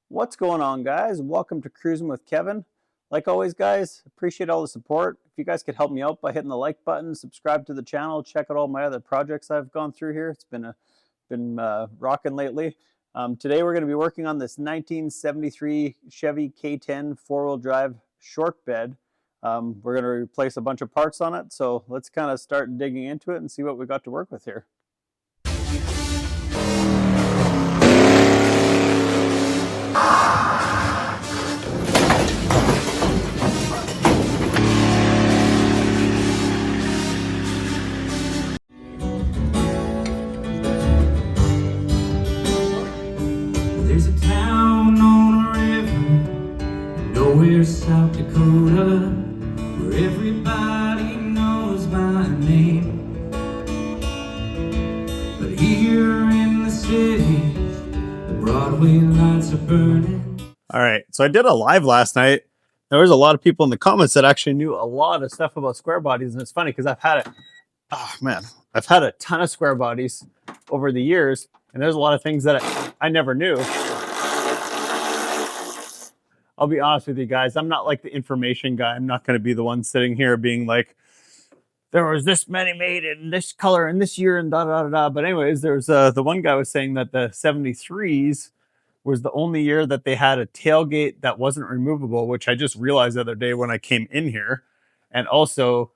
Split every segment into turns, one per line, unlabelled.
What's going on, guys? Welcome to Cruising with Kevin. Like always, guys, appreciate all the support. If you guys could help me out by hitting the like button, subscribe to the channel, check out all my other projects I've gone through here. It's been rocking lately. Today we're going to be working on this 1973 Chevy K10 four-wheel drive short bed. We're going to replace a bunch of parts on it, so let's kind of start digging into it and see what we got to work with here.
There's a town on a river, nowhere South Dakota, where everybody knows my name. But here in the city, the Broadway lights are burning.
All right, so I did a live last night. There was a lot of people in the comments that actually knew a lot of stuff about square bodies, and it's funny because I've had a ton of square bodies over the years, and there's a lot of things that I never knew. I'll be honest with you guys, I'm not like the information guy. I'm not going to be the one sitting here being like, there was this many made in this color and this year and da da da da. But anyways, there's the one guy was saying that the 73s was the only year that they had a tailgate that wasn't removable, which I just realized the other day when I came in here. And also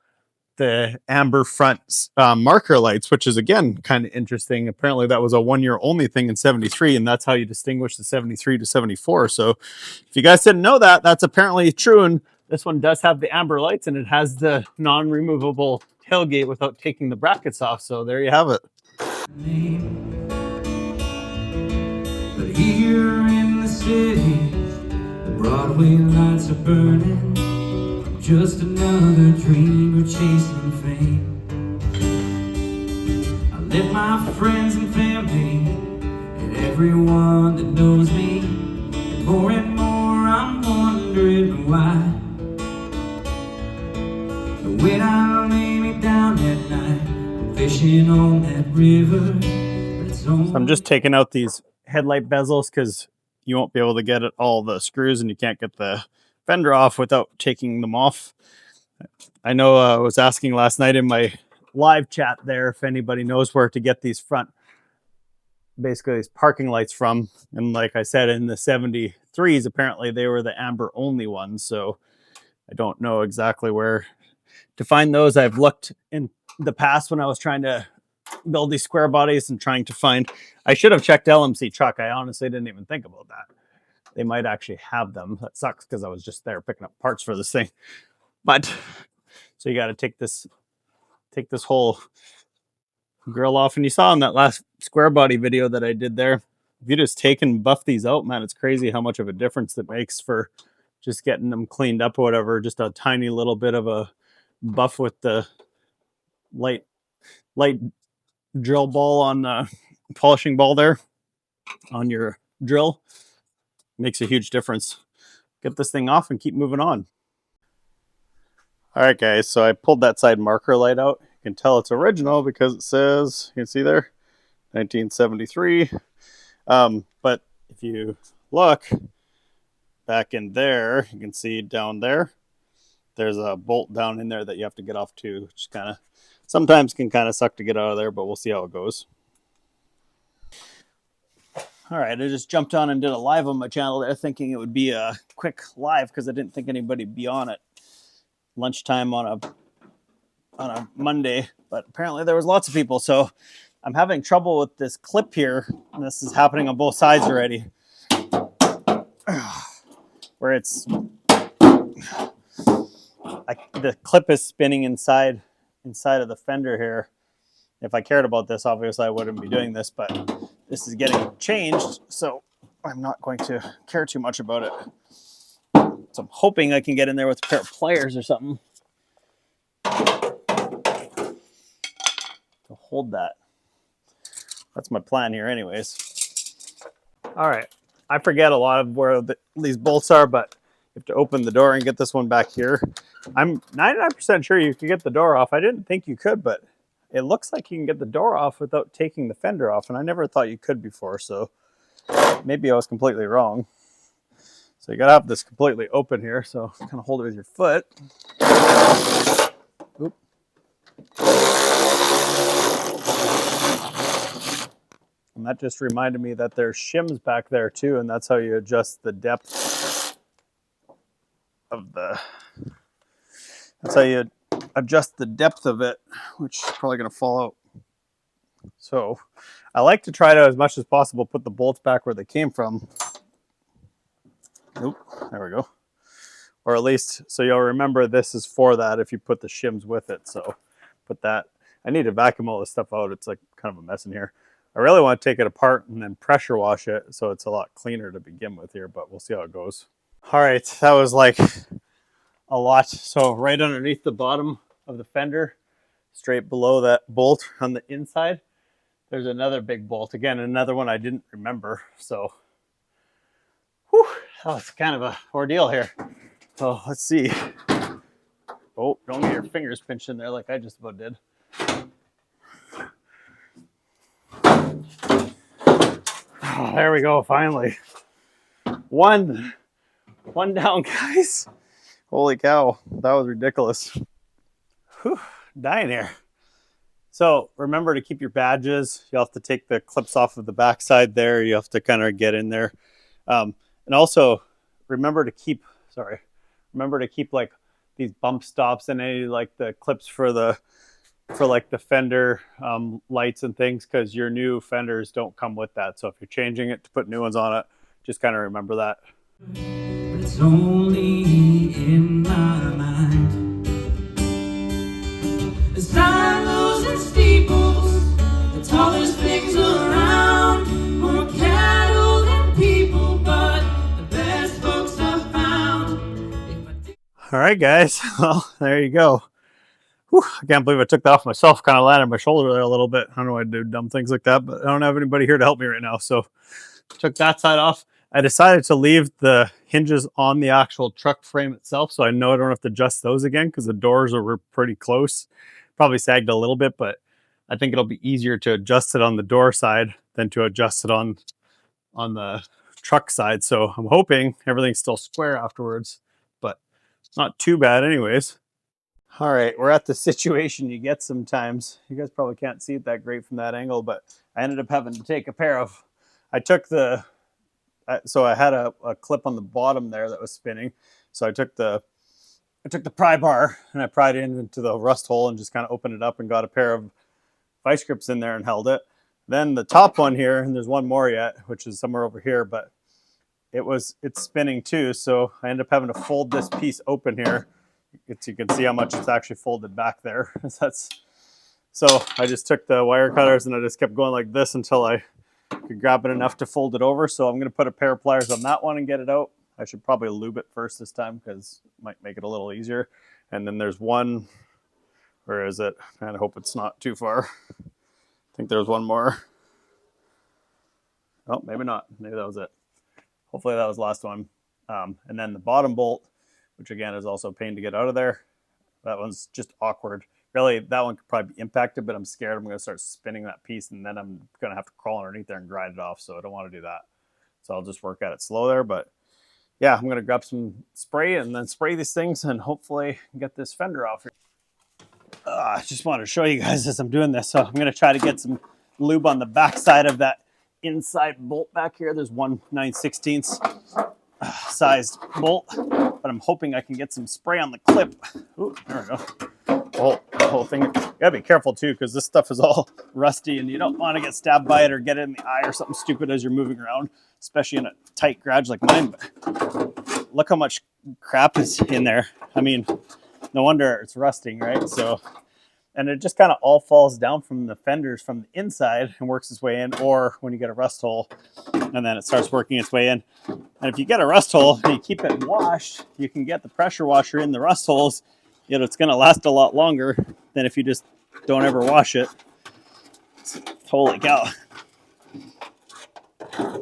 the amber front marker lights, which is again kind of interesting. Apparently that was a 1 year only thing in 73, and that's how you distinguish the 73 to 74. So if you guys didn't know that, that's apparently true. And this one does have the amber lights, and it has the non-removable tailgate without taking the brackets off. So there you have it.
But here in the city, the Broadway lights are burning. Just another dream of chasing fame. I left my friends and family and everyone that knows me, and more I'm wondering why. And when I lay me down at night, I'm fishing on that river. But it's
So I'm just taking out these headlight bezels because you won't be able to get all the screws, and you can't get the fender off without taking them off. I know I was asking last night in my live chat there if anybody knows where to get these basically these parking lights from. And like I said, in the 73s, apparently they were the amber only ones. So I don't know exactly where to find those. I've looked in the past when I was trying to build these square bodies and trying to find, I should have checked LMC Truck. I honestly didn't even think about that. They might actually have them. That sucks because I was just there picking up parts for this thing. But so you got to take this whole grill off. And you saw in that last square body video that I did there, if you just take and buff these out, man, it's crazy how much of a difference it makes for just getting them cleaned up or whatever. Just a tiny little bit of a buff with the light drill ball on the polishing ball there on your drill makes a huge difference. Get this thing off and keep moving on. All right, guys, so I pulled that side marker light out. You can tell it's original because it says, you can see there, 1973. But if you look back in there, you can see down there, there's a bolt down in there that you have to get off too, which kind of sometimes can kind of suck to get out of there, but we'll see how it goes. All right, I just jumped on and did a live on my channel there thinking it would be a quick live because I didn't think anybody would be on it lunchtime on a Monday, but apparently there was lots of people. So I'm having trouble with this clip here, and this is happening on both sides already, where it's the clip is spinning inside of the fender here. If I cared about this, obviously I wouldn't be doing this, but this is getting changed, so I'm not going to care too much about it. So I'm hoping I can get in there with a pair of pliers or something to hold that. That's my plan here anyways. All right, I forget a lot of where these bolts are, but you have to open the door and get this one back here. I'm 99% sure you can get the door off. I didn't think you could, but it looks like you can get the door off without taking the fender off, and I never thought you could before, so maybe I was completely wrong. So you gotta have this completely open here. So kind of hold it with your foot. Oop. And that just reminded me that there's shims back there too, and that's how you adjust the depth of the, that's how you adjust the depth of it, which is probably gonna fall out. So I like to try to, as much as possible, put the bolts back where they came from. Nope, there we go. Or at least, so you'll remember this is for that if you put the shims with it. So put that. I need to vacuum all this stuff out. It's like kind of a mess in here. I really want to take it apart and then pressure wash it so it's a lot cleaner to begin with here, but we'll see how it goes. All right, that was like a lot. So right underneath the bottom of the fender, straight below that bolt on the inside, there's another big bolt. Again, another one I didn't remember. So whew, that was kind of a ordeal here. So let's see. Oh, don't get your fingers pinched in there like I just about did. Oh, there we go, finally. One down, guys. Holy cow, that was ridiculous. Whew, dying here. So remember to keep your badges. You'll have to take the clips off of the backside there. You have to kind of get in there. And also remember to keep like these bump stops and any like the clips for like the fender lights and things, because your new fenders don't come with that. So if you're changing it to put new ones on it, just kind of remember that.
It's only in my mind. The silos and steeples, the tallest things around, more cattle than people, but the best folks I've found.
All right, guys. Well, there you go. Whew, I can't believe I took that off myself. Kind of landed on my shoulder there a little bit. I don't know why I do dumb things like that, but I don't have anybody here to help me right now. So took that side off. I decided to leave the hinges on the actual truck frame itself, so I know I don't have to adjust those again because the doors were pretty close. Probably sagged a little bit, but I think it'll be easier to adjust it on the door side than to adjust it on the truck side. So I'm hoping everything's still square afterwards, but it's not too bad anyways. All right, we're at the situation you get sometimes. You guys probably can't see it that great from that angle, but I ended up having to take a pair of, so I had a clip on the bottom there that was spinning. So I took the pry bar and I pried it into the rust hole and just kind of opened it up and got a pair of vice grips in there and held it. Then the top one here, and there's one more yet, which is somewhere over here, but it's spinning too. So I ended up having to fold this piece open here. You can see how much it's actually folded back there. So I just took the wire cutters and I just kept going like this until I could grab it enough to fold it over. So I'm going to put a pair of pliers on that one and get it out. I should probably lube it first this time because it might make it a little easier. And then there's one, where is it? I hope it's not too far. I think there's one more. Oh, maybe not. Maybe that was it. Hopefully that was the last one. And then the bottom bolt, which again is also a pain to get out of there. That one's just awkward. Really, that one could probably be impacted, but I'm scared I'm going to start spinning that piece and then I'm going to have to crawl underneath there and grind it off. So I don't want to do that. So I'll just work at it slow there. But yeah, I'm going to grab some spray and then spray these things and hopefully get this fender off here. I just wanted to show you guys as I'm doing this. So I'm going to try to get some lube on the back side of that inside bolt back here. There's one 9/16 sized bolt, but I'm hoping I can get some spray on the clip. Ooh, there we go. The whole thing. You gotta be careful too, because this stuff is all rusty and you don't want to get stabbed by it or get it in the eye or something stupid as you're moving around, especially in a tight garage like mine. But look how much crap is in there. I mean, no wonder it's rusting, right? So, and it just kind of all falls down from the fenders from the inside and works its way in, or when you get a rust hole and then it starts working its way in. And if you get a rust hole and you keep it washed, you can get the pressure washer in the rust holes. It's going to last a lot longer than if you just don't ever wash it. Holy cow. I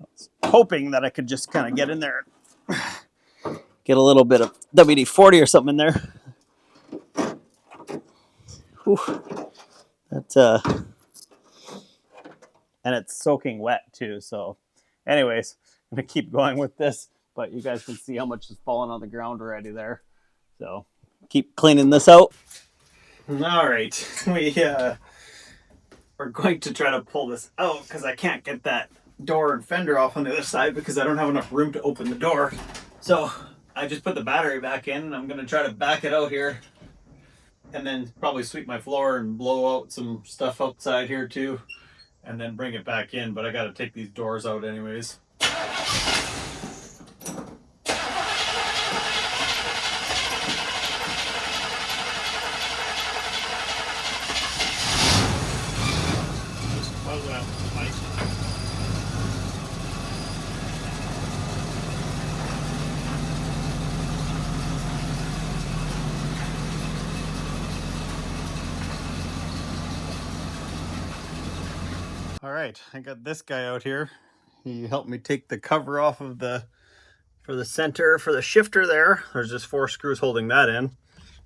was hoping that I could just kind of get in there and get a little bit of WD-40 or something in there. Whew. And it's soaking wet too. So anyways, I'm going to keep going with this. but you guys can see how much is falling on the ground already there. So keep cleaning this out. All right, we're going to try to pull this out because I can't get that door and fender off on the other side because I don't have enough room to open the door. So I just put the battery back in and I'm going to try to back it out here and then probably sweep my floor and blow out some stuff outside here too and then bring it back in. But I got to take these doors out anyways. All right, I got this guy out here. He helped me take the cover off of for the center, for the shifter there. There's just 4 screws holding that in.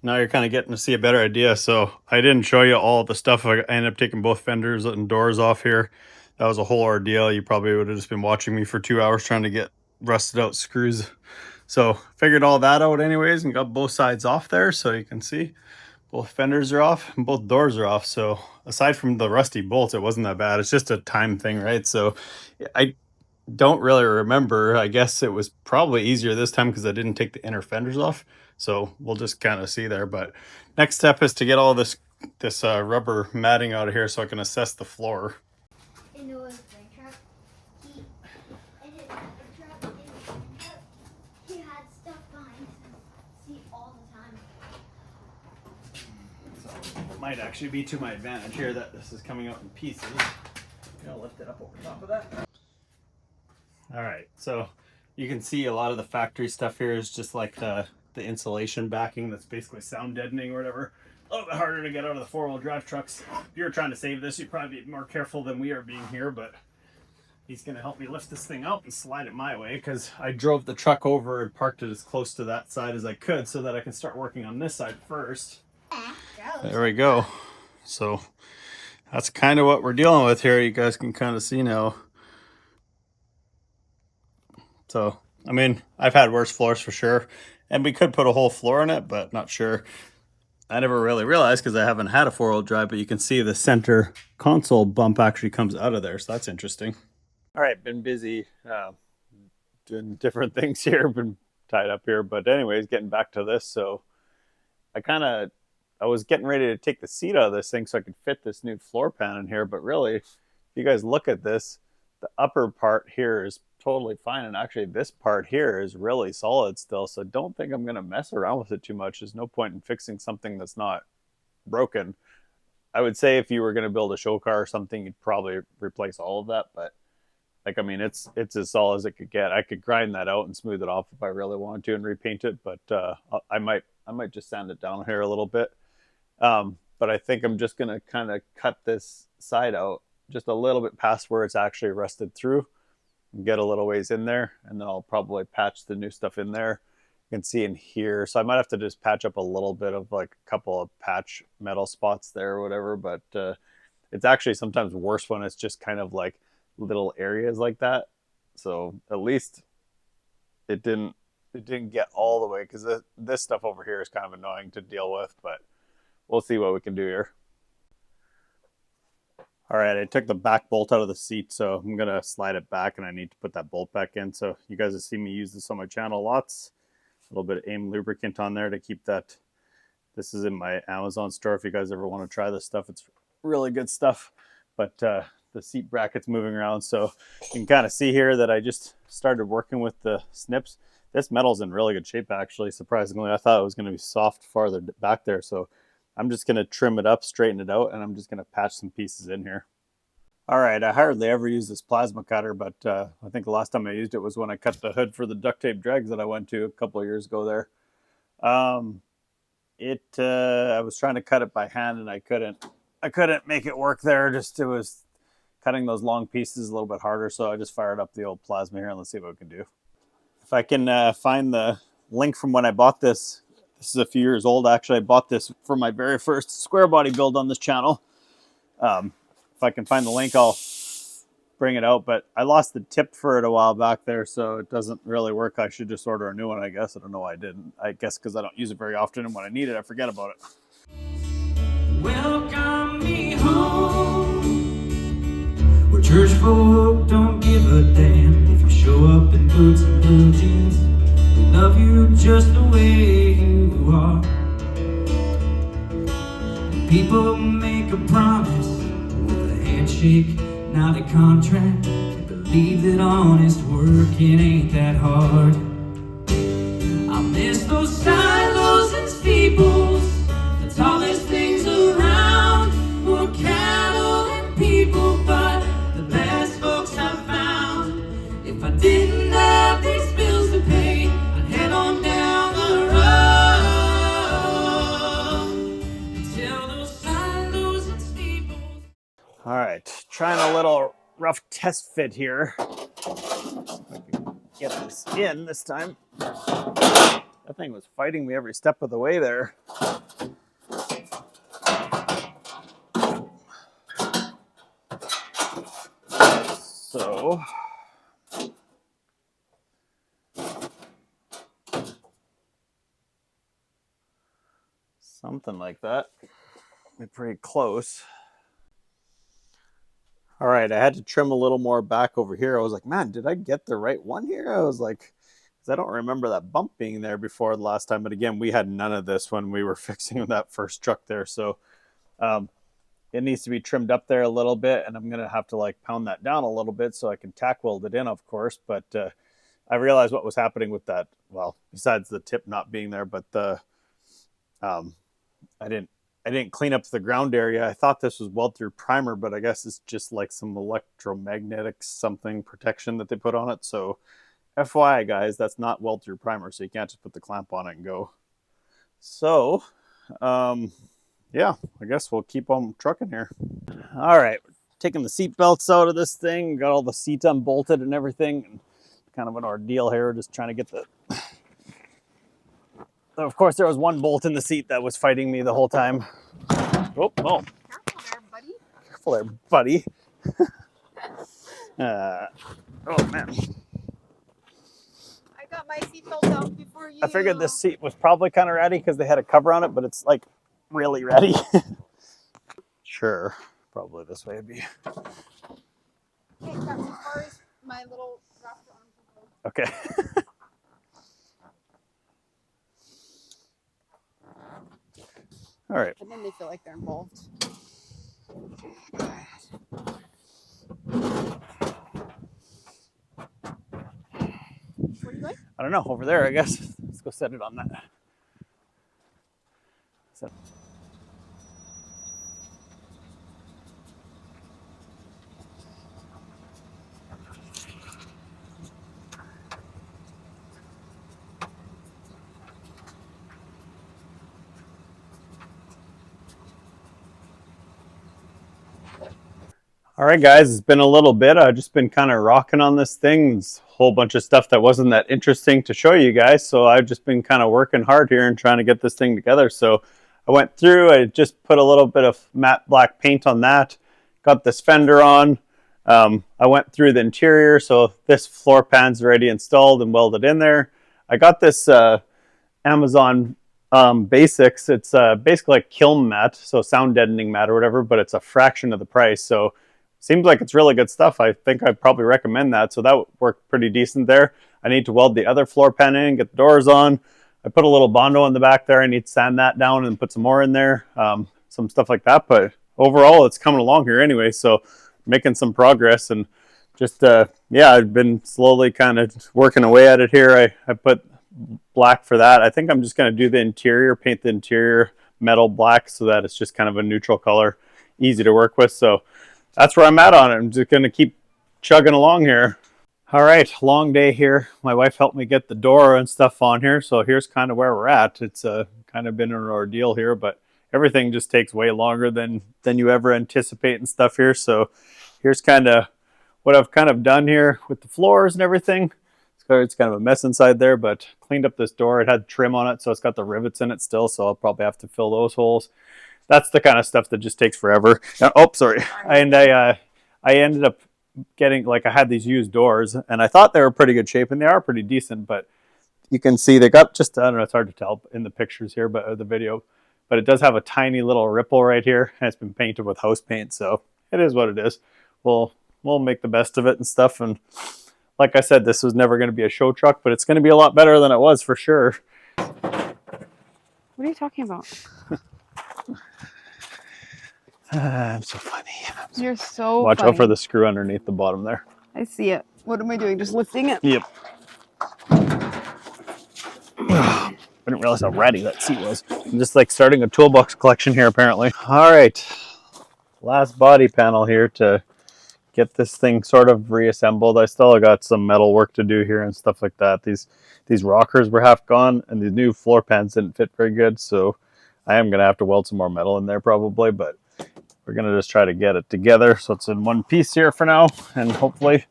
Now you're kind of getting to see a better idea. So I didn't show you all the stuff. I ended up taking both fenders and doors off here. That was a whole ordeal. You probably would have just been watching me for 2 hours trying to get rusted out screws. So figured all that out anyways and got both sides off there so you can see. Both fenders are off and both doors are off. So aside from the rusty bolts, it wasn't that bad. It's just a time thing, right? So I don't really remember. I guess it was probably easier this time because I didn't take the inner fenders off. So we'll just kind of see there. But next step is to get all this rubber matting out of here so I can assess the floor. Might actually be to my advantage here that this is coming out in pieces. I'll lift it up over top of that. All right, so you can see a lot of the factory stuff here is just like the insulation backing that's basically sound deadening or whatever. A little bit harder to get out of the 4-wheel drive trucks. If you're trying to save this, you'd probably be more careful than we are being here, but he's gonna help me lift this thing out and slide it my way because I drove the truck over and parked it as close to that side as I could so that I can start working on this side first. There we go. So that's kind of what we're dealing with here. You guys can kind of see now. So, I mean, I've had worse floors for sure. And we could put a whole floor in it, but not sure. I never really realized because I haven't had a 4-wheel drive, but you can see the center console bump actually comes out of there. So that's interesting. All right, been busy doing different things here. Been tied up here. But anyways, getting back to this. So I was getting ready to take the seat out of this thing so I could fit this new floor pan in here. But really, if you guys look at this, the upper part here is totally fine. And actually this part here is really solid still. So don't think I'm going to mess around with it too much. There's no point in fixing something that's not broken. I would say if you were going to build a show car or something, you'd probably replace all of that. But like, I mean, it's as solid as it could get. I could grind that out and smooth it off if I really wanted to and repaint it. But I might just sand it down here a little bit. But I think I'm just going to kind of cut this side out just a little bit past where it's actually rusted through and get a little ways in there. And then I'll probably patch the new stuff in there. You can see in here. So I might have to just patch up a little bit of like a couple of patch metal spots there or whatever. But it's actually sometimes worse when it's just kind of like little areas like that. So at least it didn't get all the way because this stuff over here is kind of annoying to deal with, but we'll see what we can do here. All right, I took the back bolt out of the seat, so I'm going to slide it back, and I need to put that bolt back in. So you guys have seen me use this on my channel lots. A little bit of AIM lubricant on there to keep that. This is in my Amazon store if you guys ever want to try this stuff. It's really good stuff. But the seat bracket's moving around, so you can kind of see here that I just started working with the snips. This metal's in really good shape, actually, surprisingly. I thought it was going to be soft farther back there, so I'm just going to trim it up, straighten it out, and I'm just going to patch some pieces in here. All right, I hardly ever use this plasma cutter, but I think the last time I used it was when I cut the hood for the duct tape dregs that I went to a couple of years ago there. I was trying to cut it by hand, and I couldn't make it work there. It was cutting those long pieces a little bit harder, so I just fired up the old plasma here, and let's see what we can do. If I can find the link from when I bought this. This is a few years old. Actually, I bought this for my very first Squarebody build on this channel. If I can find the link, I'll bring it out, but I lost the tip for it a while back there, so it doesn't really work. I should just order a new one, I guess. I don't know why I didn't. I guess because I don't use it very often, and when I need it, I forget about it.
Welcome me home, where church folk don't give a damn if you show up in boots and blue jeans. They love you just the way you are. And people make a promise with a handshake, not a contract. They believe that honest work, it ain't that hard. I miss those silos and steeples, the tallest things around, more cattle than people, but the best folks I've found. If I didn't have these bills to pay, I'd head on down the road until those silos and steeples.
All right, trying a little rough test fit here. Get this in this time. That thing was fighting me every step of the way there. So something like that. Be pretty close. All right, I had to trim a little more back over here. I was like, man, did I get the right one here? I was like, because I don't remember that bump being there before the last time. But again, we had none of this when we were fixing that first truck there. So it needs to be trimmed up there a little bit. And I'm going to have to like pound that down a little bit so I can tack weld it in, of course. But I realized what was happening with that. Well, besides the tip not being there, but the I didn't clean up the ground area. I thought this was weld through primer, but I guess it's just like some electromagnetic something protection that they put on it. So FYI guys, that's not weld through primer. So you can't just put the clamp on it and go. So, yeah, I guess we'll keep on trucking here. All right. Taking the seat belts out of this thing, got all the seats unbolted and everything. And kind of an ordeal here, just trying to get the... Of course, there was one bolt in the seat that was fighting me the whole time. Oh.
Careful there, buddy.
Careful there, buddy. Oh, man.
I got my seatbelt out before you.
I figured this seat was probably kind of ratty because they had a cover on it, but it's like really ratty. Sure. Probably this way would be.
Okay, that's as far as my little wrapped arms will go.
Okay. All right.
And then they feel like they're involved. Where are you going?
I don't know. Over there, I guess. Let's go set it on that. Set. All right, guys, it's been a little bit. I've just been kind of rocking on this thing. There's a whole bunch of stuff that wasn't that interesting to show you guys. So I've just been kind of working hard here and trying to get this thing together. So I went through, I just put a little bit of matte black paint on that. Got this fender on. I went through the interior. So this floor pan's already installed and welded in there. I got this Amazon Basics. It's basically like kiln mat, so sound deadening mat or whatever, but it's a fraction of the price. So seems like it's really good stuff. I think I'd probably recommend that. So that worked pretty decent there. I need to weld the other floor pan in, get the doors on. I put a little Bondo in the back there. I need to sand that down and put some more in there. Some stuff like that. But overall, it's coming along here anyway. So making some progress and just, yeah, I've been slowly kind of working away at it here. I put black for that. I think I'm just going to do the interior, paint the interior metal black so that it's just kind of a neutral color, easy to work with. So that's where I'm at on it. I'm just going to keep chugging along here. All right, long day here. My wife helped me get the door and stuff on here. So here's kind of where we're at. It's kind of been an ordeal here, but everything just takes way longer than you ever anticipate and stuff here. So here's kind of what I've kind of done here with the floors and everything. It's kind of a mess inside there, but cleaned up this door. It had trim on it, so it's got the rivets in it still. So I'll probably have to fill those holes. That's the kind of stuff that just takes forever. Oh, sorry. And I ended up getting, like, I had these used doors and I thought they were pretty good shape, and they are pretty decent, but you can see they got just, I don't know, it's hard to tell in the pictures here, but the video, but it does have a tiny little ripple right here, and it's been painted with house paint, so it is what it is. We'll make the best of it and stuff. And like I said, this was never going to be a show truck, but it's going to be a lot better than it was for sure.
What are you talking about?
I'm so funny.
You're so
Watch
funny.
out for the screw underneath the bottom there.
I see it. What am I doing? Just lifting it?
Yep. I didn't realize how ratty that seat was. I'm just like starting a toolbox collection here, apparently. All right. Last body panel here to get this thing sort of reassembled. I still got some metal work to do here and stuff like that. These rockers were half gone, and the new floor pans didn't fit very good, so I am going to have to weld some more metal in there probably, but we're going to just try to get it together so it's in one piece here for now, and hopefully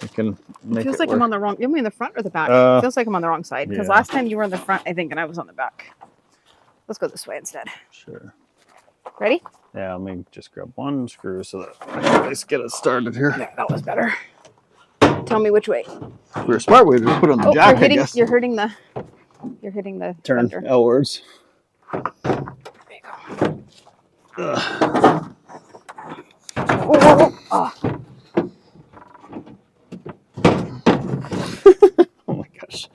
we can make it
feels like
work.
I'm on the wrong. You mean the front or the back? It feels like I'm on the wrong side, because
yeah.
last time you were on the front, I think, and I was on the back. Let's go this way instead.
Sure.
Ready?
Yeah, let me just grab one screw so that I can at least get it started here.
Yeah, that was better. Tell me which way.
We're a smart way to put on the jack, I guess.
You're hitting the
Turn
fender.
outwards.
There you go. Whoa. Oh.
Oh my gosh.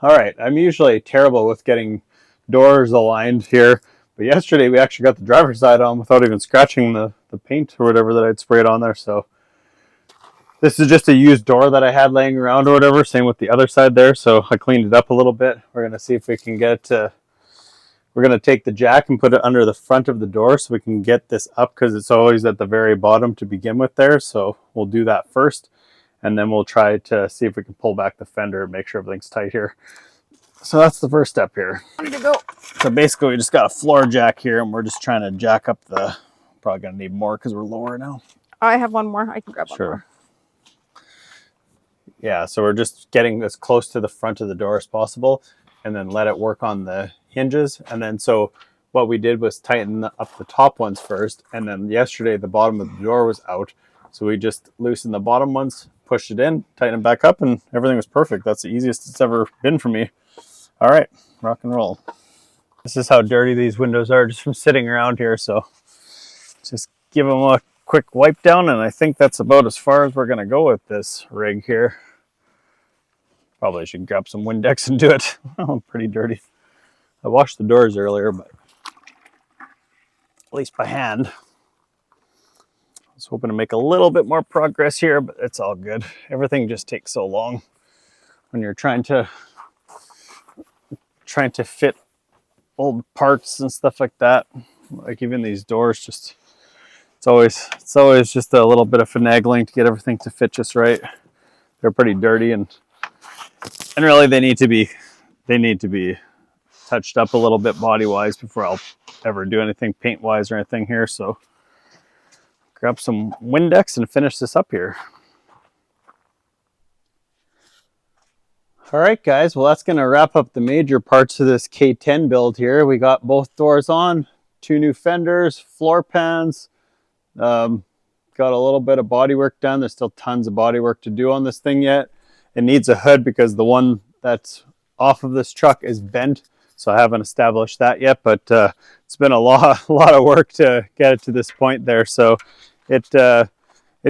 All right, I'm usually terrible with getting doors aligned here, but yesterday we actually got the driver's side on without even scratching the paint or whatever that I'd sprayed on there. So this is just a used door that I had laying around or whatever. Same with the other side there. So I cleaned it up a little bit. We're going to see if we can get it to, we're going to take the jack and put it under the front of the door so we can get this up, because it's always at the very bottom to begin with there. So we'll do that first. And then we'll try to see if we can pull back the fender and make sure everything's tight here. So that's the first step here.
Ready to go.
So basically we just got a floor jack here, and we're just trying to jack up the, probably gonna need more because we're lower now.
I have one more. I can grab one more.
Yeah, so we're just getting as close to the front of the door as possible, and then let it work on the hinges. And then so what we did was tighten up the top ones first, and then yesterday the bottom of the door was out. So we just loosened the bottom ones, pushed it in, tightened it back up, and everything was perfect. That's the easiest it's ever been for me. All right, rock and roll. This is how dirty these windows are just from sitting around here. So just give them a quick wipe down, and I think that's about as far as we're gonna go with this rig here. Probably should grab some Windex and do it. Oh, pretty dirty. I washed the doors earlier, but at least by hand. I was hoping to make a little bit more progress here, but it's all good. Everything just takes so long when you're trying to fit old parts and stuff like that. Like even these doors, just it's always just a little bit of finagling to get everything to fit just right. They're pretty dirty, and really they need to be touched up a little bit body wise before I'll ever do anything paint wise or anything here. So grab some Windex and finish this up here. All right, guys, well, that's going to wrap up the major parts of this K10 build here. We got both doors on, 2 new fenders, floor pans, got a little bit of body work done. There's still tons of body work to do on this thing yet. It needs a hood because the one that's off of this truck is bent, so I haven't established that yet, but it's been a lot of work to get it to this point there. So it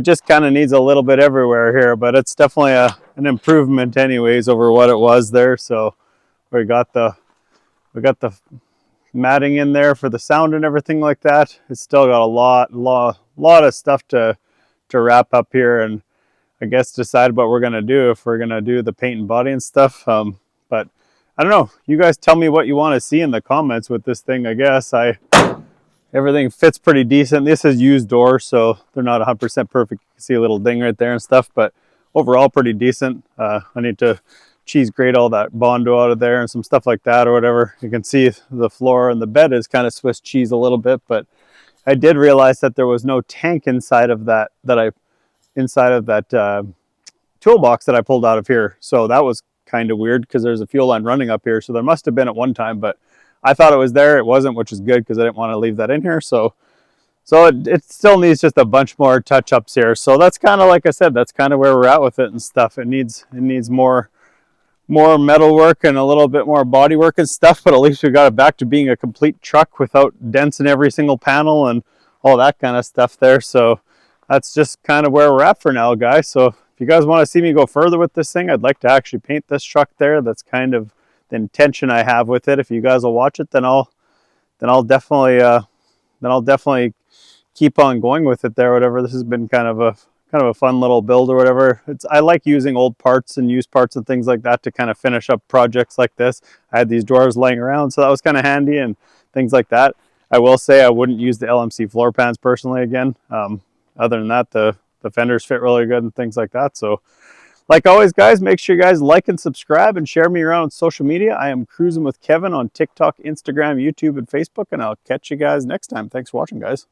just kind of needs a little bit everywhere here, but it's definitely an improvement anyways over what it was there. So we got the matting in there for the sound and everything like that. It's still got a lot of stuff to wrap up here, and I guess decide what we're gonna do, if we're gonna do the paint and body and stuff. But I don't know. You guys tell me what you want to see in the comments with this thing. I guess everything fits pretty decent. This is used doors, so they're not 100% perfect. You can see a little ding right there and stuff, but overall pretty decent. I need to cheese grate all that Bondo out of there and some stuff like that or whatever. You can see the floor and the bed is kind of Swiss cheese a little bit, but I did realize that there was no tank inside of that toolbox that I pulled out of here. So that was kind of weird because there's a fuel line running up here. So there must have been at one time, but I thought it was there. It wasn't, which is good because I didn't want to leave that in here. So it still needs just a bunch more touch-ups here. So that's kind of, like I said, that's kind of where we're at with it and stuff. It needs more metal work and a little bit more body work and stuff, but at least we got it back to being a complete truck without dents in every single panel and all that kind of stuff there. So that's just kind of where we're at for now, guys. So if you guys want to see me go further with this thing, I'd like to actually paint this truck there. That's kind of the intention I have with it. If you guys will watch it, then I'll definitely keep on going with it there. Whatever. This has been kind of a fun little build or whatever. I like using old parts and used parts and things like that to kind of finish up projects like this. I had these drawers laying around, so that was kind of handy and things like that. I will say I wouldn't use the LMC floor pans personally again. Other than that, the fenders fit really good and things like that. So like always, guys, make sure you guys like and subscribe and share me around on social media. I am Cruising with Kevin on TikTok, Instagram, YouTube, and Facebook, and I'll catch you guys next time. Thanks for watching, guys.